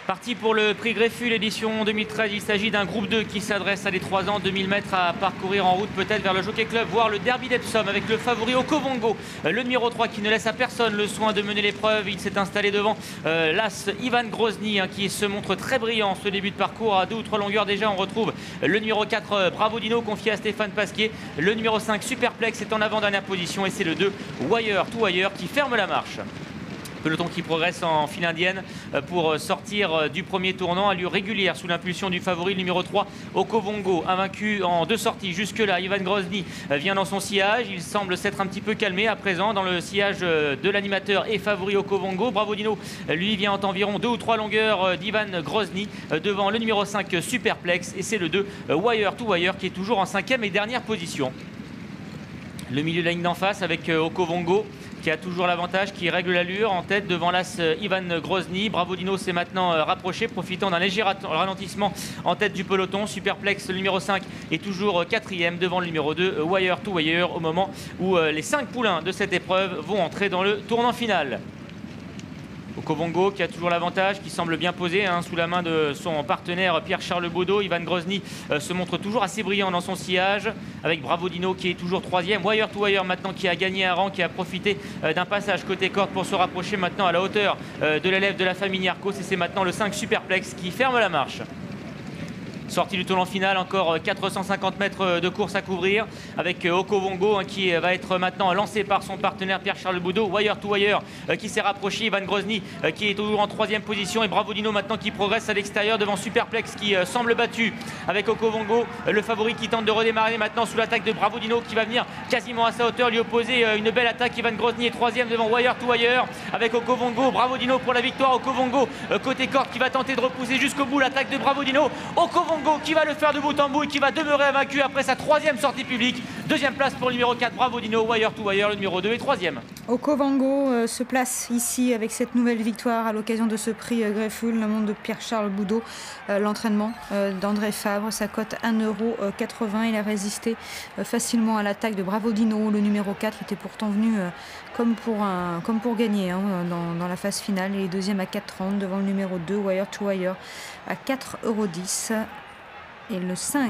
Parti pour le prix Grefful édition 2013, il s'agit d'un groupe 2 qui s'adresse à des 3 ans, 2000 mètres à parcourir en route peut-être vers le Jockey Club, voire le Derby d'Epsom avec le favori Okovongo, le numéro 3 qui ne laisse à personne le soin de mener l'épreuve. Il s'est installé devant l'As Ivan Grozny qui se montre très brillant ce début de parcours. À 2 ou 3 longueurs déjà on retrouve le numéro 4 Bravo Dino confié à Stéphane Pasquier. Le numéro 5 Superplex est en avant-dernière position et c'est le 2 Wire to Wire qui ferme la marche. Peloton qui progresse en file indienne pour sortir du premier tournant. Allure régulière sous l'impulsion du favori, le numéro 3, Okovongo, invaincu en 2 sorties. Jusque-là, Ivan Grozny vient dans son sillage. Il semble s'être un petit peu calmé à présent dans le sillage de l'animateur et favori Okovongo. Bravo Dino, lui, vient en environ 2 ou 3 longueurs d'Ivan Grozny devant le numéro 5, Superplex. Et c'est le 2, Wire to Wire, qui est toujours en 5e et dernière position. Le milieu de la ligne d'en face avec Okovongo qui a toujours l'avantage, qui règle l'allure en tête devant l'As Ivan Grozny. Bravo Dino s'est maintenant rapproché, profitant d'un léger ralentissement en tête du peloton. Superplex, le numéro 5, est toujours 4e devant le numéro 2, Wire to Wire, au moment où les 5 poulains de cette épreuve vont entrer dans le tournant final. Okovongo qui a toujours l'avantage, qui semble bien posé sous la main de son partenaire Pierre-Charles Baudot. Ivan Grozny se montre toujours assez brillant dans son sillage avec Bravo Dino qui est toujours 3e. Wire to Wire maintenant qui a gagné un rang, qui a profité d'un passage côté corde pour se rapprocher maintenant à la hauteur de l'élève de la famille Niarchos. Et c'est maintenant le 5 Superplex qui ferme la marche. Sortie du tournant final, encore 450 mètres de course à couvrir avec Okovongo qui va être maintenant lancé par son partenaire Pierre-Charles Baudot. Wire to Wire qui s'est rapproché, Ivan Grozny qui est toujours en 3e position et Bravo Dino maintenant qui progresse à l'extérieur devant Superplex qui semble battu avec Okovongo, le favori qui tente de redémarrer maintenant sous l'attaque de Bravo Dino qui va venir quasiment à sa hauteur lui opposer une belle attaque. Ivan Grozny est 3e devant Wire to Wire avec Okovongo. Bravo Dino pour la victoire. Okovongo côté corde qui va tenter de repousser jusqu'au bout l'attaque de Bravo Dino. Okovongo qui va le faire de bout en bout et qui va demeurer invaincu après sa 3e sortie publique. 2e place pour le numéro 4, Bravo Dino. Wire to Wire, le numéro 2 est 3e. Okovongo se place ici avec cette nouvelle victoire à l'occasion de ce prix Grefful, le monde de Pierre-Charles Baudot. L'entraînement d'André Fabre, sa cote 1,80 €. Il a résisté facilement à l'attaque de Bravo Dino. Le numéro 4 était pourtant venu comme pour gagner dans la phase finale. Il est 2e à 4,30 devant le numéro 2, Wire to Wire, à 4,10 € et le 5.